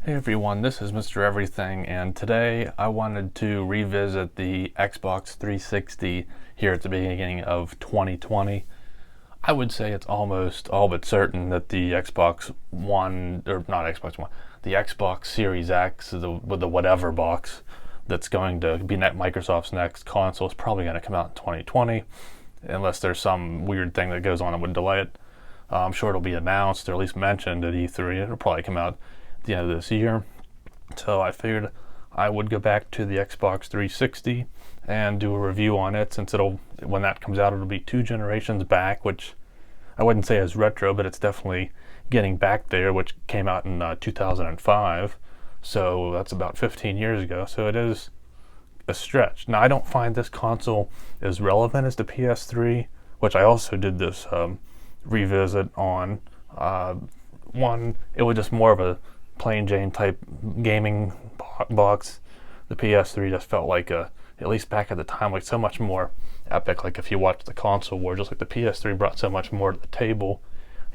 Hey everyone, this is Mr. Everything, and today I wanted to revisit the Xbox 360 here at the beginning of 2020. I would say it's almost all but certain that the Xbox One, or not Xbox One, the Xbox Series X, with the whatever box that's going to be Microsoft's next console, is probably going to come out in 2020, unless there's some weird thing that goes on that would delay it. I'm sure it'll be announced or at least mentioned at E3. It'll probably come out the end of this year. So I figured I would go back to the Xbox 360 and do a review on it, since when that comes out, it'll be 2 generations back, which I wouldn't say is retro, but it's definitely getting back there, which came out in 2005. So that's about 15 years ago. So it is a stretch. Now, I don't find this console as relevant as the PS3, which I also did this revisit on. One, it was just more of a plain Jane type gaming box. The PS3 just felt like at least back at the time, like so much more epic. Like if you watch the console war, just like the PS3 brought so much more to the table,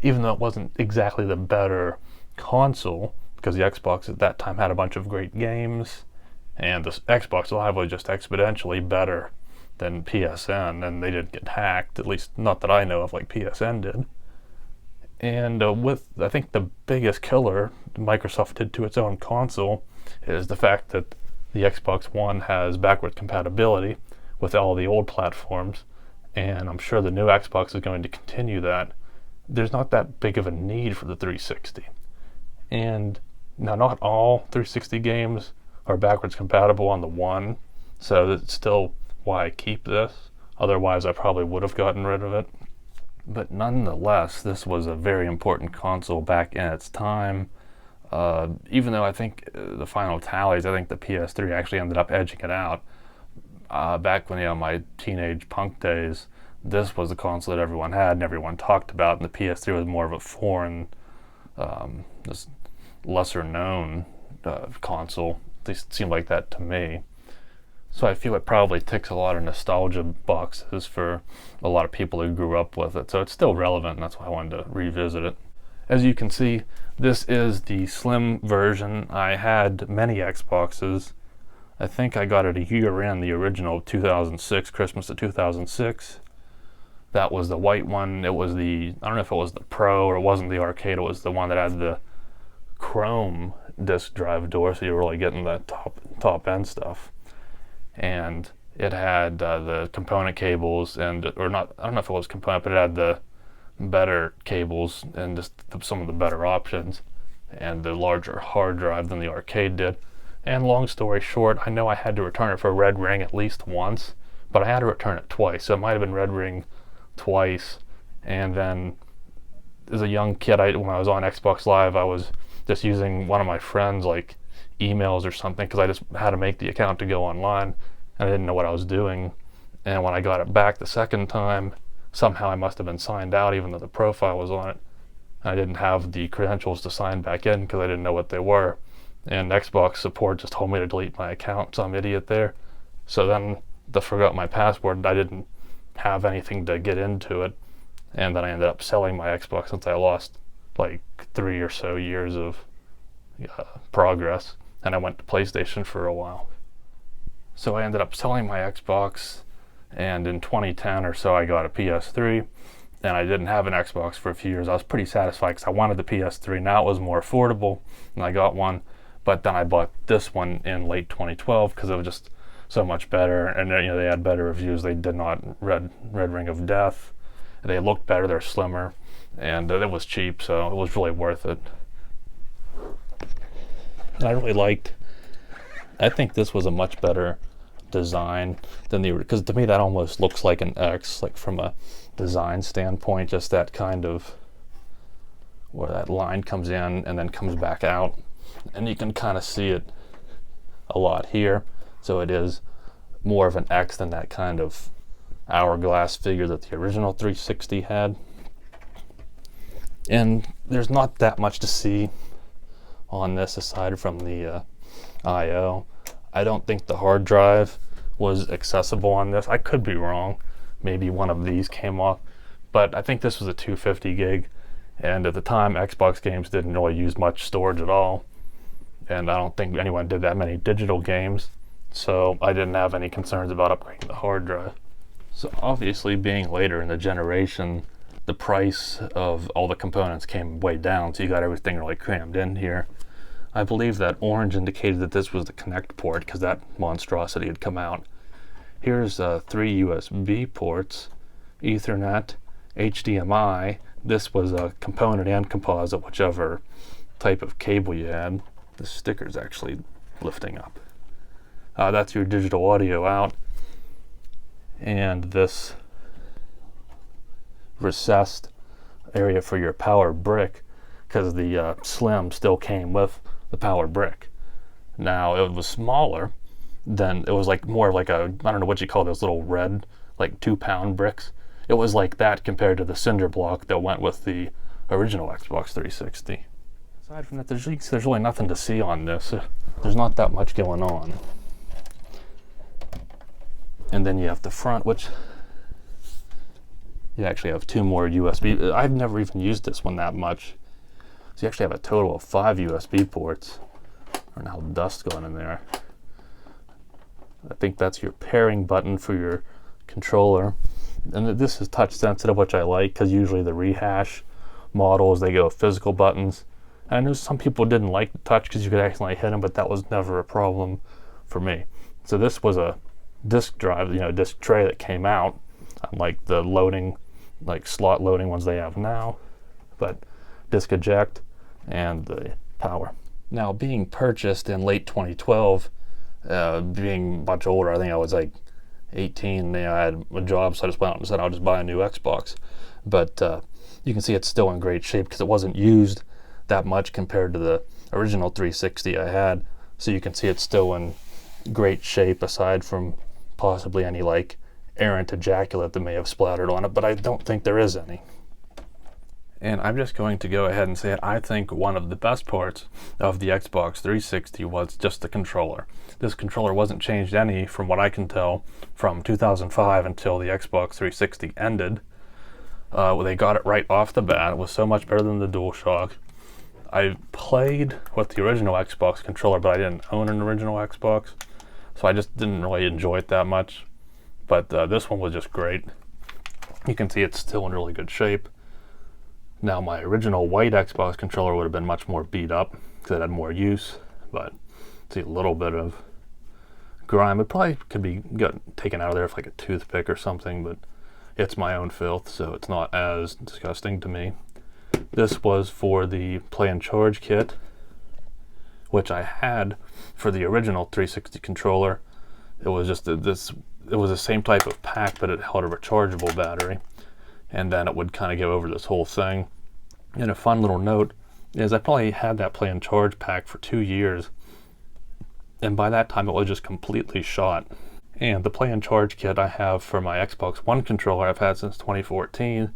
even though it wasn't exactly the better console, because the Xbox at that time had a bunch of great games, and the Xbox Live was just exponentially better than PSN, and they didn't get hacked, at least not that I know of, like PSN did. And I think the biggest killer Microsoft did to its own console is the fact that the Xbox One has backward compatibility with all the old platforms, and I'm sure the new Xbox is going to continue that. There's not that big of a need for the 360. And now, not all 360 games are backwards compatible on the One, so that's still why I keep this. Otherwise, I probably would have gotten rid of it. But nonetheless, this was a very important console back in its time. Even though I think the final tallies, I think the PS3 actually ended up edging it out. Back when, my teenage punk days, this was the console that everyone had and everyone talked about, and the PS3 was more of a foreign, just lesser known console. At least it seemed like that to me. So I feel it probably ticks a lot of nostalgia boxes for a lot of people who grew up with it. So it's still relevant, and that's why I wanted to revisit it. As you can see, this is the slim version. I had many Xboxes. I think I got it a year in, the original 2006, Christmas of 2006. That was the white one. It was I don't know if it was the Pro or it wasn't the arcade. It was the one that had the chrome disk drive door, so you were really getting the top end stuff. And it had the component cables, or not, I don't know if it was component, but it had the better cables and just some of the better options, and the larger hard drive than the arcade did. And long story short, I know I had to return it for a red ring at least once, but I had to return it twice, so it might have been red ring twice. And then as a young kid, when I was on Xbox Live, I was just using one of my friends' emails or something, because I just had to make the account to go online, and I didn't know what I was doing. And when I got it back the second time, somehow I must have been signed out, even though the profile was on it. I didn't have the credentials to sign back in because I didn't know what they were. And Xbox support just told me to delete my account, some idiot there. So then they forgot my password. I didn't have anything to get into it, and then I ended up selling my Xbox, since I lost 3 or so years of progress, and I went to PlayStation for a while. So I ended up selling my Xbox, and in 2010 or so I got a PS3, and I didn't have an Xbox for a few years. I was pretty satisfied because I wanted the PS3. Now it was more affordable, and I got one. But then I bought this one in late 2012 because it was just so much better, and they had better reviews. They did not red ring of death. They looked better. They're slimmer, and it was cheap, so it was really worth it. And I think this was a much better design than because to me that almost looks like an X, from a design standpoint, just that kind of where that line comes in and then comes back out, and you can kind of see it a lot here. So it is more of an X than that kind of hourglass figure that the original 360 had. And there's not that much to see on this aside from the I/O. I don't think the hard drive was accessible on this. I could be wrong. Maybe one of these came off, but I think this was a 250 gig, and at the time Xbox games didn't really use much storage at all. and I don't think anyone did that many digital games, so I didn't have any concerns about upgrading the hard drive. So obviously, being later in the generation, the price of all the components came way down, so you got everything really crammed in here. I believe that orange indicated that this was the connect port because that monstrosity had come out. Here's 3 USB ports, Ethernet, HDMI. This was a component and composite, whichever type of cable you had. The sticker's actually lifting up. That's your digital audio out. And this recessed area for your power brick, because the Slim still came with the power brick. Now it was smaller than, it was like more like a, I don't know what you call those little red, like 2-pound bricks. It was like that compared to the cinder block that went with the original Xbox 360. Aside from that, there's really nothing to see on this. There's not that much going on. And then you have the front, which you actually have 2 more USB. I've never even used this one that much. So you actually have a total of 5 USB ports. I don't know how dust going in there. I think that's your pairing button for your controller. And this is touch sensitive, which I like, because usually the rehash models, they go physical buttons. And I know some people didn't like the touch because you could accidentally hit them, but that was never a problem for me. So this was a disk drive, disk tray that came out, unlike the loading, like slot loading ones they have now, but disk eject and the power. Now, being purchased in late 2012, being much older, I think I was like 18, I had a job, so I just went out and said I'll just buy a new Xbox. But you can see it's still in great shape because it wasn't used that much compared to the original 360 I had. So you can see it's still in great shape, aside from possibly any like errant ejaculate that may have splattered on it, but I don't think there is any. And I'm just going to go ahead and say it. I think one of the best parts of the Xbox 360 was just the controller. This controller wasn't changed any, from what I can tell, from 2005 until the Xbox 360 ended. They got it right off the bat. It was so much better than the DualShock. I played with the original Xbox controller, but I didn't own an original Xbox, so I just didn't really enjoy it that much. But this one was just great. You can see it's still in really good shape. Now, my original white Xbox controller would have been much more beat up because it had more use, but see a little bit of grime. It probably could be taken out of there with like a toothpick or something, but it's my own filth, so it's not as disgusting to me. This was for the Play and Charge kit, which I had for the original 360 controller. It was just it was the same type of pack, but it held a rechargeable battery, and then it would kind of go over this whole thing. And a fun little note is I probably had that Play and Charge pack for 2 years, and by that time it was just completely shot. And the Play and Charge kit I have for my Xbox One controller I've had since 2014,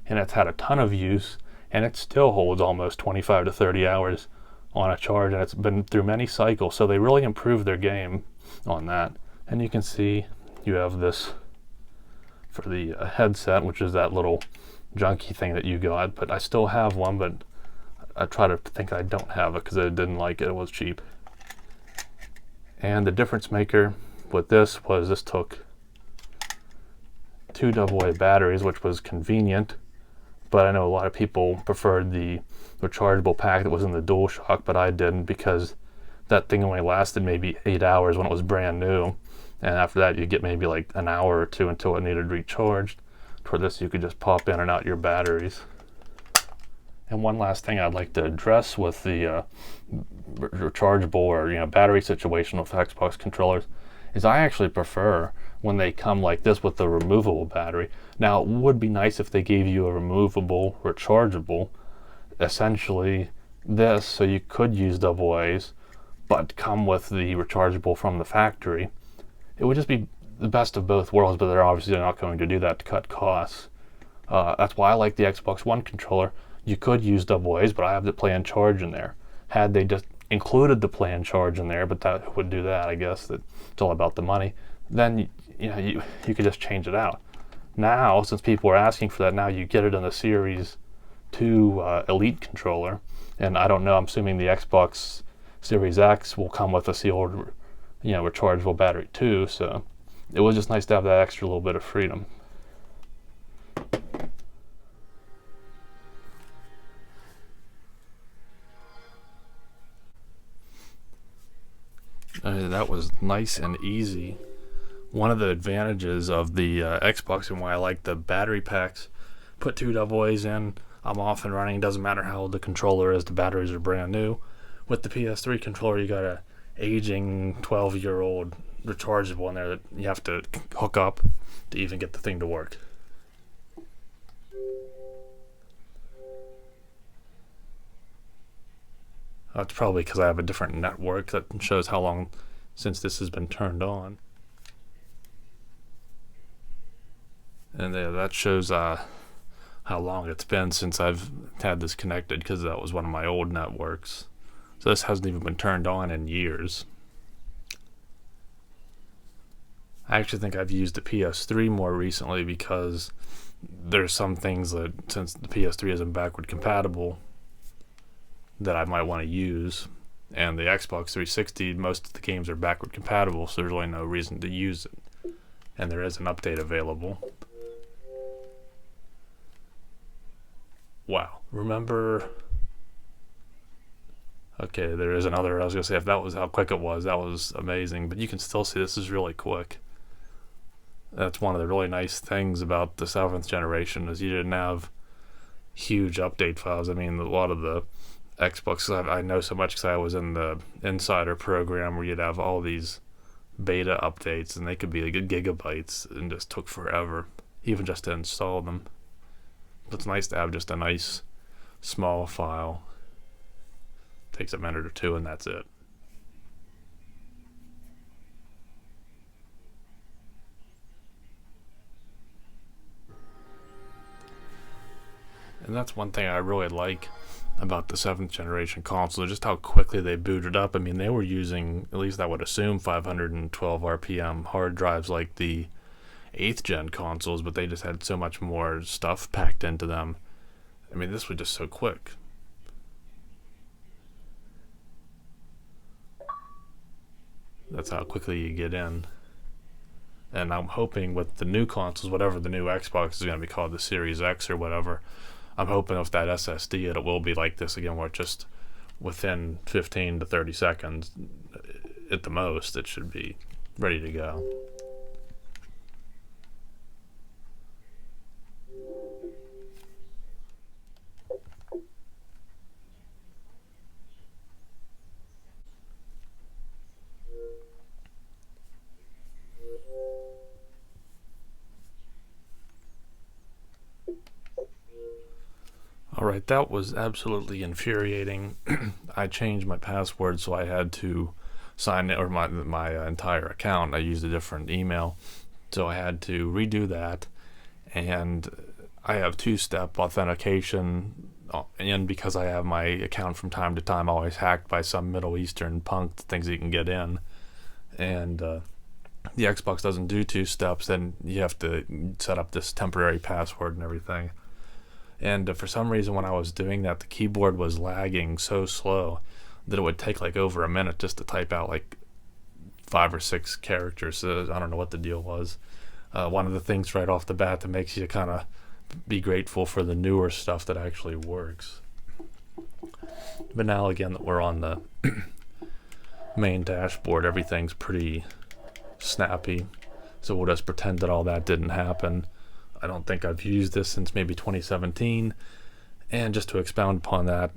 and it's had a ton of use, and it still holds almost 25 to 30 hours on a charge, and it's been through many cycles, so they really improved their game on that. And you can see you have this for the headset, which is that little junky thing that you got, but I still have one, but I try to think I don't have it because I didn't like it. It was cheap. And the difference maker with this was this took 2 AA batteries, which was convenient, but I know a lot of people preferred the rechargeable pack that was in the DualShock, but I didn't, because that thing only lasted maybe 8 hours when it was brand new, and after that you get maybe like an hour or 2 until it needed recharged. For this, you could just pop in and out your batteries. And one last thing I'd like to address with the rechargeable or battery situation with Xbox controllers is I actually prefer when they come like this with the removable battery. Now, it would be nice if they gave you a removable rechargeable, essentially this, so you could use AA's, but come with the rechargeable from the factory. It would just be the best of both worlds, but they're obviously not going to do that to cut costs. That's why I like the Xbox One controller. You could use AA's, but I have the Play and Charge in there. Had they just included the Play and Charge in there, but that would do that, I guess, that it's all about the money, then you could just change it out. Now, since people are asking for that, now you get it in the Series 2 Elite controller, and I don't know, I'm assuming the Xbox Series X will come with a sealed, rechargeable battery too. So it was just nice to have that extra little bit of freedom. That was nice and easy. One of the advantages of the Xbox and why I like the battery packs, put 2 AA's in, I'm off and running. Doesn't matter how old the controller is, the batteries are brand new. With the PS3 controller, you got a aging 12-year-old rechargeable in there that you have to hook up to even get the thing to work. That's probably because I have a different network that shows how long since this has been turned on. And that shows how long it's been since I've had this connected, because that was one of my old networks. So this hasn't even been turned on in years. I actually think I've used the PS3 more recently because there's some things that, since the PS3 isn't backward compatible, that I might want to use. And the Xbox 360, most of the games are backward compatible, so there's really no reason to use it. And there is an update available. Wow. Remember... Okay, there is another. I was going to say, if that was how quick it was, that was amazing. But you can still see this is really quick. That's one of the really nice things about the 7th generation, is you didn't have huge update files. I mean, a lot of the Xbox, I know so much because I was in the Insider program where you'd have all these beta updates, and they could be like gigabytes and just took forever, even just to install them. But it's nice to have just a nice small file. Takes a minute or two, and that's it. And that's one thing I really like about the 7th generation console, just how quickly they booted up. I mean, they were using, at least I would assume, 512 RPM hard drives like the 8th gen consoles, but they just had so much more stuff packed into them. I mean, this was just so quick. That's how quickly you get in. And I'm hoping with the new consoles, whatever the new Xbox is going to be called, the Series X or whatever, I'm hoping with that SSD it will be like this again, where just within 15 to 30 seconds at the most, it should be ready to go. Alright, that was absolutely infuriating. I changed my password, so I had to sign it, or my entire account. I used a different email, so I had to redo that. And I have 2-step authentication, and because I have my account from time to time always hacked by some Middle Eastern punk that thinks he can get in. And the Xbox doesn't do 2 steps, then you have to set up this temporary password and everything. And for some reason, when I was doing that, the keyboard was lagging so slow that it would take like over a minute just to type out like 5 or 6 characters. So I don't know what the deal was. One of the things right off the bat that makes you kind of be grateful for the newer stuff that actually works. But now again that we're on the main dashboard, everything's pretty snappy. So we'll just pretend that all that didn't happen. I don't think I've used this since maybe 2017. And just to expound upon that,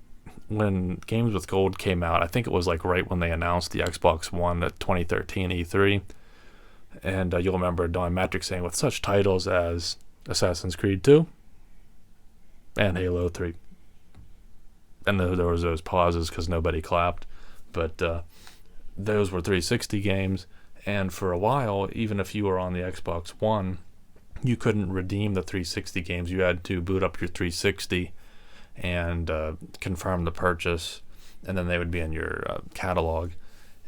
when Games with Gold came out, I think it was like right when they announced the Xbox One at 2013 E3. And you'll remember Don Matrick saying, with such titles as Assassin's Creed 2 and Halo 3. And there was those pauses because nobody clapped. But those were 360 games. And for a while, even if you were on the Xbox One, you couldn't redeem the 360 games. You had to boot up your 360 and confirm the purchase, and then they would be in your catalog.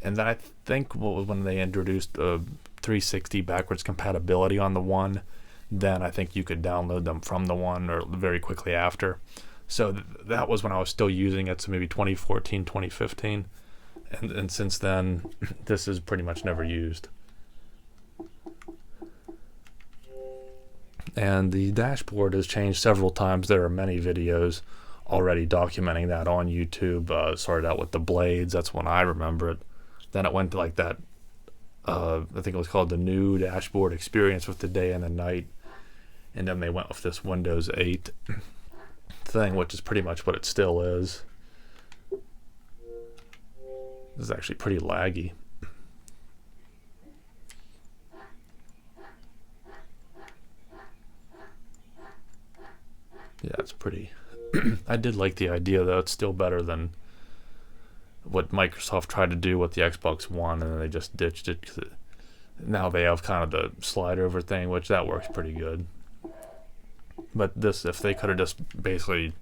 And then I think when they introduced 360 backwards compatibility on the One, then I think you could download them from the One or very quickly after. So that was when I was still using it, so maybe 2014, 2015. and since then, this is pretty much never used. And the dashboard has changed several times. There are many videos already documenting that on YouTube. Started out with the blades. That's when I remember it. Then it went to like that, I think it was called the new dashboard experience with the day and the night. And then they went with this Windows 8 thing, which is pretty much what it still is. This is actually pretty laggy. Yeah, it's pretty. I did like the idea, though. It's still better than what Microsoft tried to do with the Xbox One, and then they just ditched it. Now they have kind of the slide over thing, which that works pretty good. But this, if they could have just basically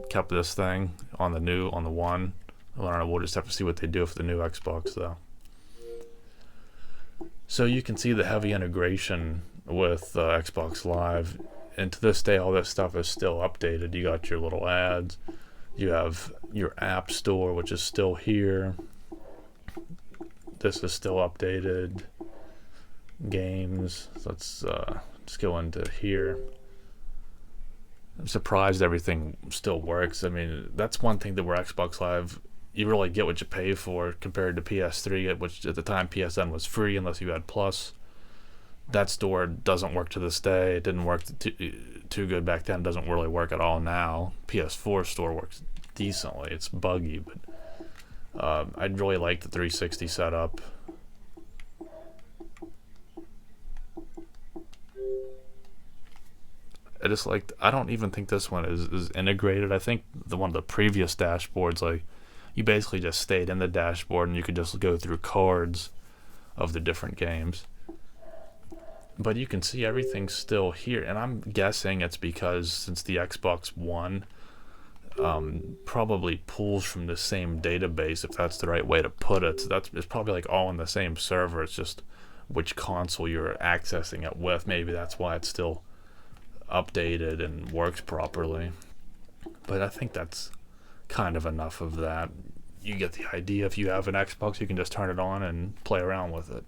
kept this thing on the one, I don't know, we'll just have to see what they do with the new Xbox, though. So you can see the heavy integration with Xbox Live. And to this day, all this stuff is still updated. You got your little ads. You have your app store, which is still here. This is still updated. Games. So let's just go into here. I'm surprised everything still works. I mean, that's one thing that where Xbox Live, you really get what you pay for compared to PS3, which at the time PSN was free unless you had Plus. That store doesn't work to this day. It didn't work too good back then. It doesn't really work at all now. PS4 store works decently. It's buggy, but I'd really like the 360 setup. I don't even think this one is integrated. I think one of the previous dashboards, like, you basically just stayed in the dashboard and you could just go through cards of the different games. But you can see everything's still here, and I'm guessing it's because since the Xbox One probably pulls from the same database, if that's the right way to put it. So it's probably like all on the same server. It's just which console you're accessing it with. Maybe that's why it's still updated and works properly. But I think that's kind of enough of that. You get the idea. If you have an Xbox, you can just turn it on and play around with it.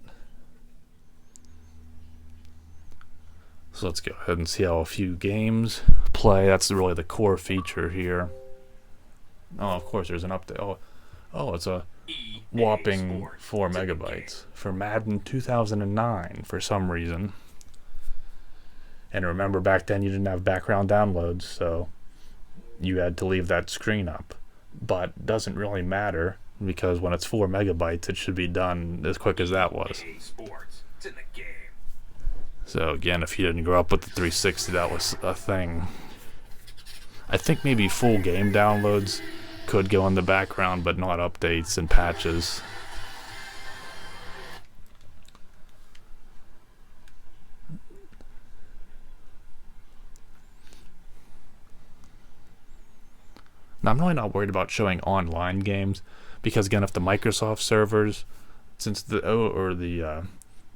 So let's go ahead and see how a few games play. That's really the core feature here. Oh, of course, there's an update. Oh, it's a whopping 4 megabytes for Madden 2009 for some reason. And remember, back then you didn't have background downloads, so you had to leave that screen up. But it doesn't really matter, because when it's 4 megabytes, it should be done as quick as that was. It's in the game. So again, if you didn't grow up with the 360, that was a thing. I think maybe full game downloads could go in the background, but not updates and patches. Now, I'm really not worried about showing online games, because again, if the Microsoft servers, since the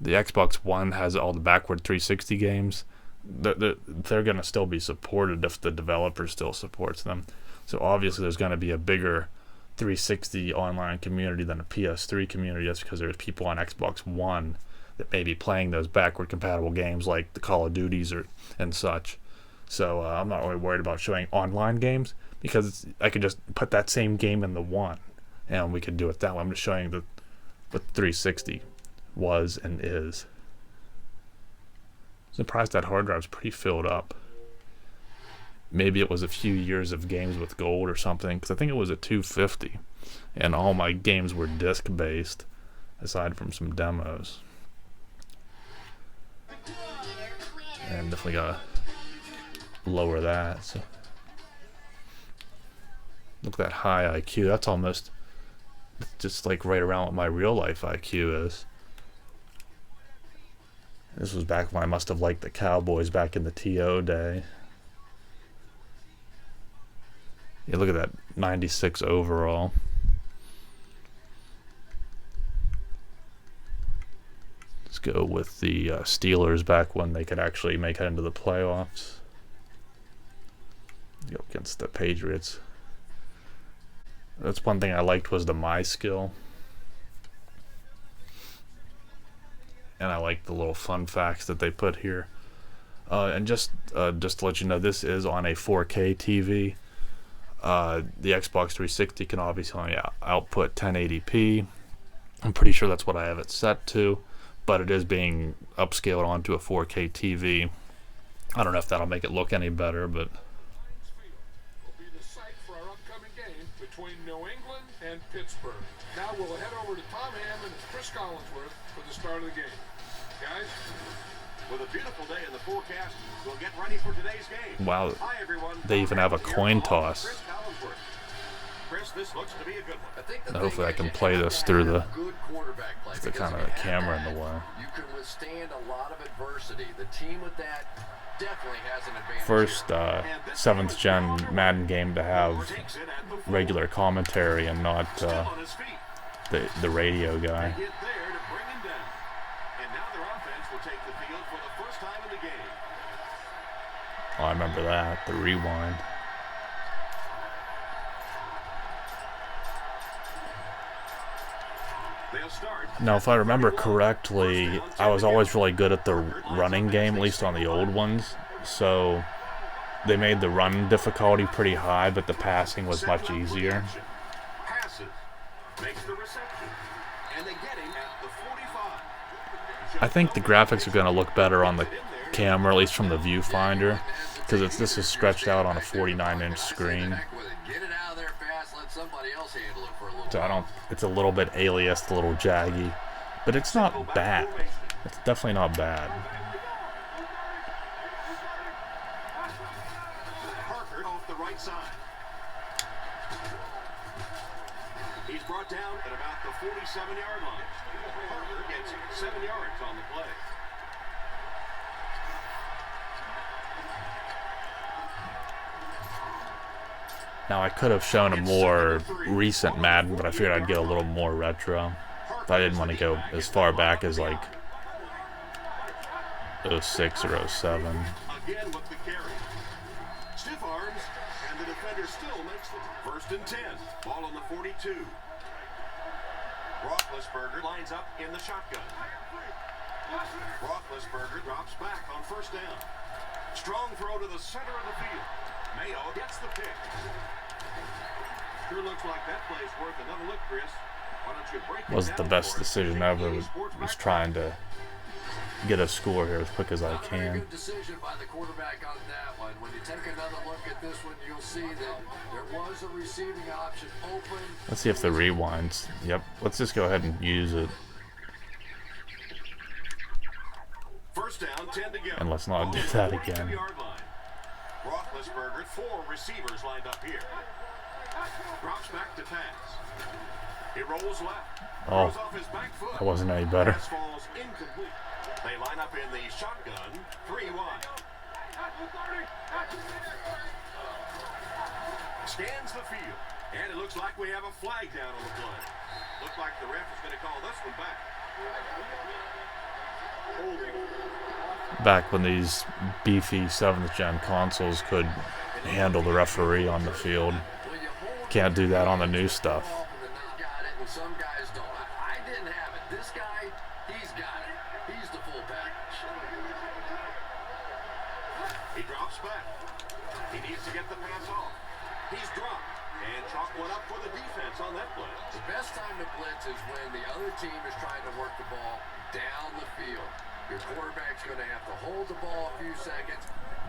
Xbox One has all the backward 360 games, they're going to still be supported if the developer still supports them. So obviously there's going to be a bigger 360 online community than a PS3 community, just because there's people on Xbox One that may be playing those backward compatible games like the Call of Duties and such. So I'm not really worried about showing online games, because I could just put that same game in the one and we could do it that way. I'm just showing what 360 was and is. Surprised that hard drive's pretty filled up. Maybe it was a few years of games with gold or something, because I think it was a 250 and all my games were disc based aside from some demos. And definitely gotta lower that. So look at that high IQ. That's almost just like right around what my real life IQ is. This was back when I must have liked the Cowboys back in the TO day. Yeah, look at that, 96 overall. Let's go with the Steelers back when they could actually make it into the playoffs. Go against the Patriots. That's one thing I liked, was the My skill. and I like the little fun facts that they put here. And just to let you know, this is on a 4K TV. The Xbox 360 can obviously only output 1080p. I'm pretty sure that's what I have it set to, but it is being upscaled onto a 4K TV. I don't know if that'll make it look any better, but will be the site for our upcoming game between New England and Pittsburgh. Now we'll head over to Tom Hammond and Chris Collinsworth for the start of the game. Guys? With a beautiful day in the forecast, we'll get ready for today's game. wow, Hi everyone. they even have a coin toss. Chris Collinsworth. Chris, this looks to be a good one. Hopefully I can play this through the good quarterback play. the kind of camera in the way. You can withstand a lot of adversity. The team with that definitely has an advantage. First 7th gen Madden game to have regular commentary and not the radio guy. Get there to bring him down. And now their offense will take the field for the first time in the game. Oh, I remember that, the rewind. They'll start. Now, if I remember correctly, I was always really good at the running game, at least on the old ones. So they made the run difficulty pretty high, but the passing was much easier. Passes. Makes the reception. And they get him at the 45. I think the graphics are going to look better on the camera, at least from the viewfinder, because this is stretched out on a 49-inch screen. Get it out of there fast. Let somebody else handle it for a little So while. it's a little bit aliased, a little jaggy, but it's not bad. It's definitely not bad. Parker off the right side. He's brought down at about the 47-yard line. Parker gets 7 yards on the play. Now, I could have shown a more recent Madden, but I figured I'd get a little more retro. If I didn't want to go as far back as like 06 or 07. Again with the carry. Stiff arms, and the defender still makes the first and 10. Ball on the 42. Roethlisberger lines up in the shotgun. Roethlisberger drops back on first down. Strong throw to the center of the field. Mayo gets the pick. Sure looks like that play's worth another look, Chris. Why don't you break it Wasn't the down best for us? decision ever. Was trying to get a score here as quick as I Not a very can. good decision by the quarterback on that one. When you take another look at this one, you'll see that there was a receiving option open. Let's see if the rewinds. Yep. Let's just go ahead and use it. First down, 10 to go. And let's not do that again. 42-yard line. Roethlisberger, 4 receivers lined up here. Drops back to pass. He rolls left. Oh, Throws off his back foot. that wasn't any better. Pass falls incomplete. They line up in the shotgun, 3 wide. Scans the field, and it looks like we have a flag down on the play. Looks like the ref is going to call this one back. Holding. Back when these beefy 7th gen consoles could handle the referee on the field. Can't do that on the new stuff. Some guys don't. I didn't have it. This guy, he's got it. He's the full package. He drops back. He needs to get the pass off. He's dropped. And chalk one up for the defense on that play. The best time to blitz is when the other team is trying to work the ball down the field. Your quarterback's going to have to hold the ball a few seconds.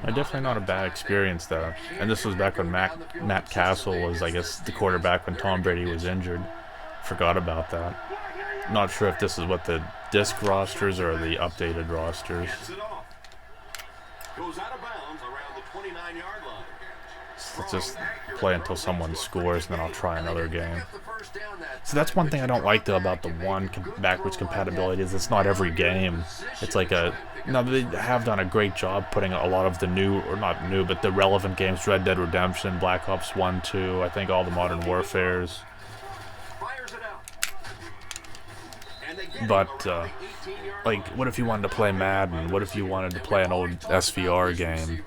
Definitely not a bad experience though. And this was back when Matt Castle was, I guess, the quarterback when Tom Brady was injured. Forgot about that. Not sure if this is what the disc rosters or the updated rosters. Gets it off. Goes out of bounds around the 29-yard line. Let's just play until someone scores, and then I'll try another game. So that's one thing I don't like though about the one backwards compatibility is it's not every game. It's like a now they have done a great job putting a lot of the new, or not new, but the relevant games, Red Dead Redemption, Black Ops 1, 2, I think all the Modern Warfares. But like, what if you wanted to play Madden? What if you wanted to play an old SVR game,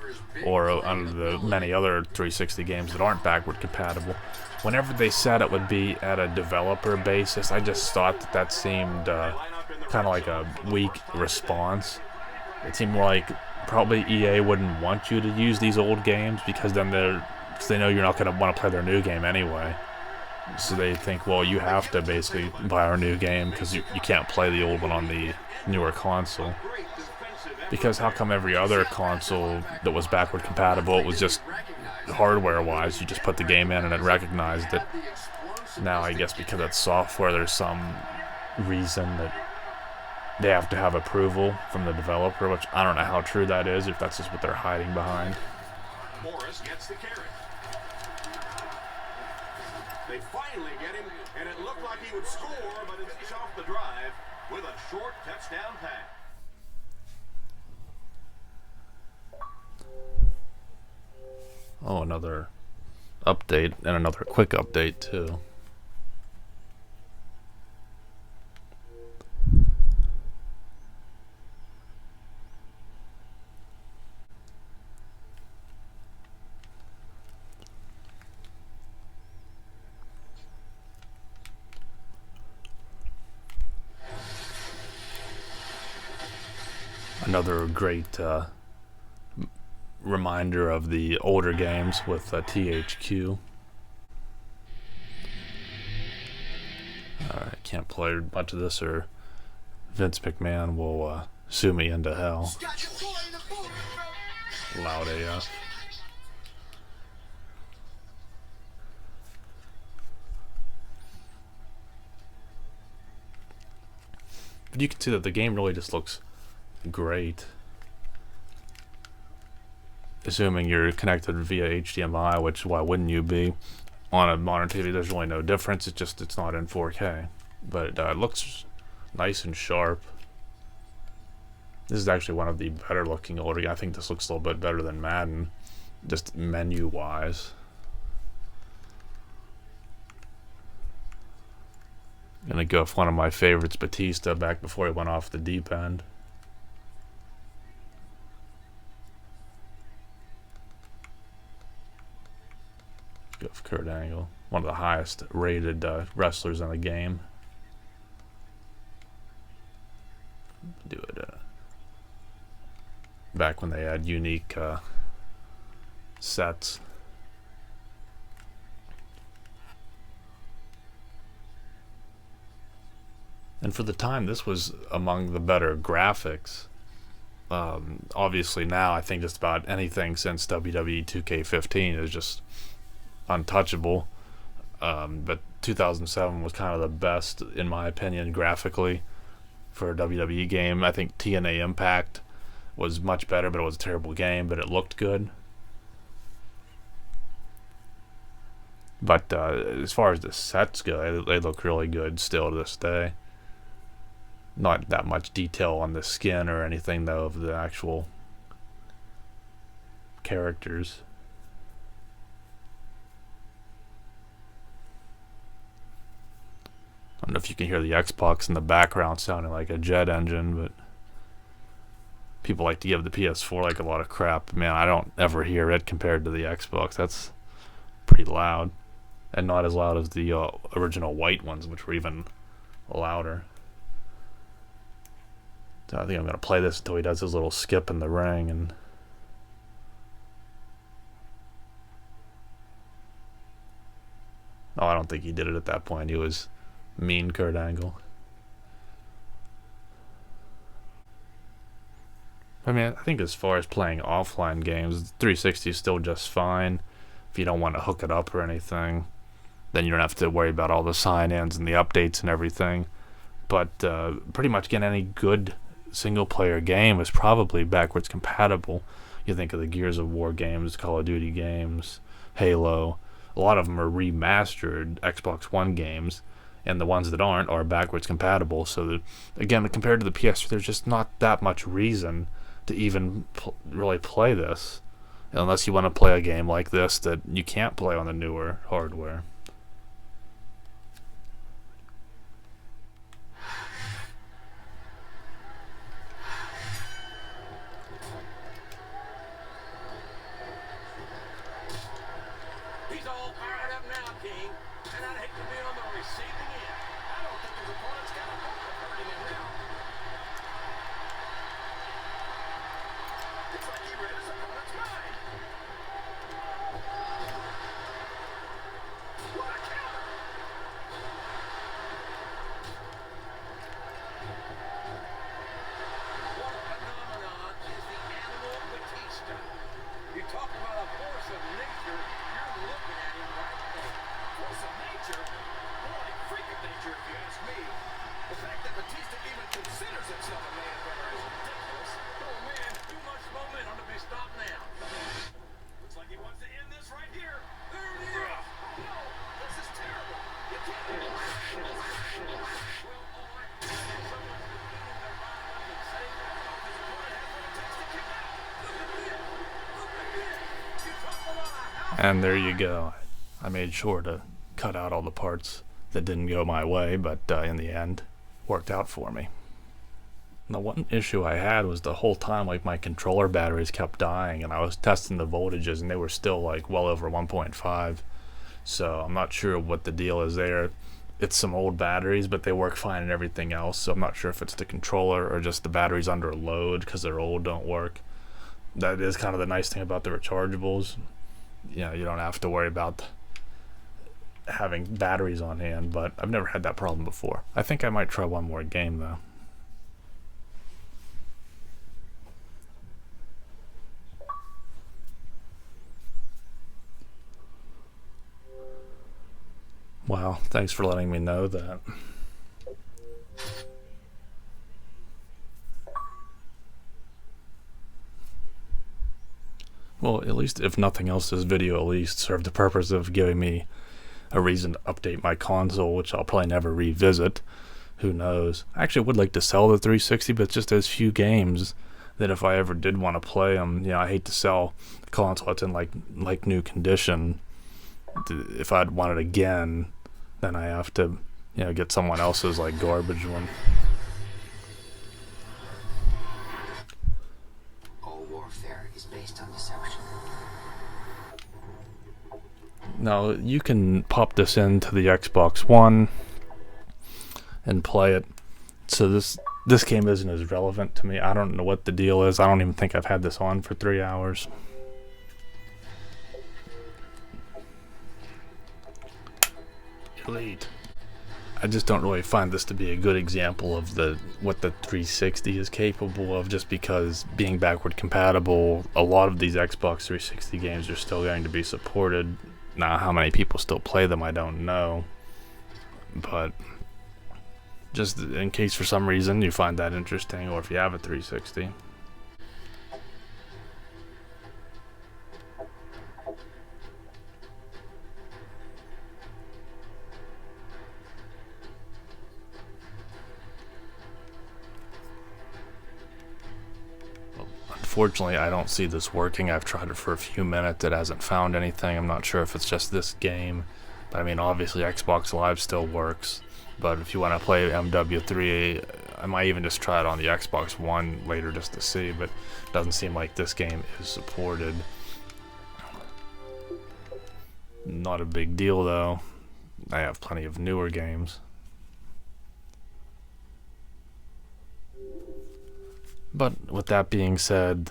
or under the many other 360 games that aren't backward compatible? Whenever they said it would be at a developer basis, I just thought that seemed kind of like a weak response. It seemed more like probably EA wouldn't want you to use these old games because then they know you're not going to want to play their new game anyway. So they think, well, you have to basically buy our new game because you can't play the old one on the newer console. Because how come every other console that was backward compatible, it was just hardware-wise, you just put the game in and it recognized it. Now I guess because it's software, there's some reason that they have to have approval from the developer, which I don't know how true that is, if that's just what they're hiding behind. Morris gets the carry. They finally get him, and it looked like he would score, but it's off the drive with a short touchdown pass. Oh, another update, and another quick update too. Another great reminder of the older games with THQ. I can't play much of this or Vince McMahon will sue me into hell. Loud AF. But you can see that the game really just looks great. Assuming you're connected via HDMI, which why wouldn't you be? On a modern TV, there's really no difference. It's not in 4K, but it looks nice and sharp. This is actually one of the better looking older. I think this looks a little bit better than Madden, just menu wise. Gonna go with one of my favorites, Batista, back before he went off the deep end. Go for Kurt Angle, one of the highest rated wrestlers in the game. Do it back when they had unique sets. And for the time, this was among the better graphics. Obviously now, I think just about anything since WWE 2K15 is just untouchable, but 2007 was kind of the best in my opinion graphically for a WWE game. I think TNA Impact was much better, but it was a terrible game, but it looked good. But as far as the sets go, they look really good still to this day. Not that much detail on the skin or anything though of the actual characters. I don't know if you can hear the Xbox in the background sounding like a jet engine, but people like to give the PS4 like a lot of crap. Man, I don't ever hear it compared to the Xbox. That's pretty loud, and not as loud as the original white ones, which were even louder. So I think I'm going to play this until he does his little skip in the ring. And oh, I don't think he did it at that point. He was mean Kurt Angle. I mean, I think as far as playing offline games, 360 is still just fine. If you don't want to hook it up or anything, then you don't have to worry about all the sign-ins and the updates and everything. But pretty much getting any good single-player game is probably backwards compatible. You think of the Gears of War games, Call of Duty games, Halo. A lot of them are remastered Xbox One games, and the ones that aren't are backwards compatible. So that, again, compared to the PS3, there's just not that much reason to even really play this, unless you want to play a game like this that you can't play on the newer hardware. He's all fired up now, King, and I'd hate to be on the receiving end. I don't think his opponent's got a hope of hurting him now. And there you go. I made sure to cut out all the parts that didn't go my way, but in the end, worked out for me. The one issue I had was the whole time, like, my controller batteries kept dying, and I was testing the voltages, and they were still, like, well over 1.5. So I'm not sure what the deal is there. It's some old batteries, but they work fine and everything else, so I'm not sure if it's the controller or just the batteries under load because they're old, don't work. That is kind of the nice thing about the rechargeables. You know, you don't have to worry about having batteries on hand, but I've never had that problem before. I think I might try one more game, though. Wow, thanks for letting me know that. Well, at least if nothing else, this video at least served the purpose of giving me a reason to update my console, which I'll probably never revisit. Who knows? I actually would like to sell the 360, but it's just those few games that if I ever did want to play them, you know, I hate to sell the console that's in like new condition. If I'd want it again, then I have to, you know, get someone else's like garbage one. All warfare is based on deception. Now you can pop this into the Xbox One and play it. So this game isn't as relevant to me. I don't know what the deal is. I don't even think I've had this on for 3 hours. Elite. I just don't really find this to be a good example of what the 360 is capable of, just because being backward compatible, a lot of these Xbox 360 games are still going to be supported. Now, how many people still play them, I don't know. But just in case for some reason you find that interesting, or if you have a 360. Unfortunately, I don't see this working. I've tried it for a few minutes. It hasn't found anything. I'm not sure if it's just this game. But I mean, obviously Xbox Live still works. But if you want to play MW3, I might even just try it on the Xbox One later just to see. But it doesn't seem like this game is supported. Not a big deal though. I have plenty of newer games. But with that being said,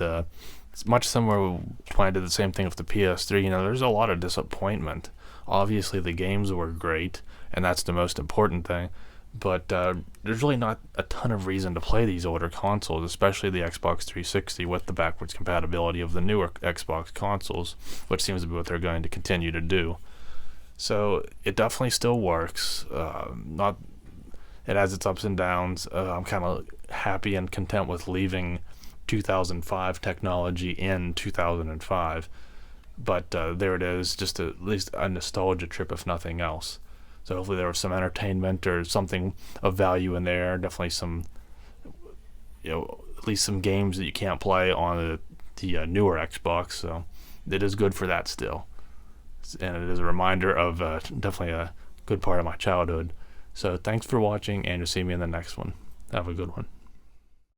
it's much similar when I did the same thing with the PS3. You know, there's a lot of disappointment. Obviously, the games were great, and that's the most important thing. But there's really not a ton of reason to play these older consoles, especially the Xbox 360 with the backwards compatibility of the newer Xbox consoles, which seems to be what they're going to continue to do. So it definitely still works. It has its ups and downs. I'm kind of happy and content with leaving 2005 technology in 2005. But there it is, just at least a nostalgia trip, if nothing else. So hopefully there was some entertainment or something of value in there. Definitely some, you know, at least some games that you can't play on the newer Xbox. So it is good for that still. And it is a reminder of definitely a good part of my childhood. So thanks for watching, and you'll see me in the next one. Have a good one.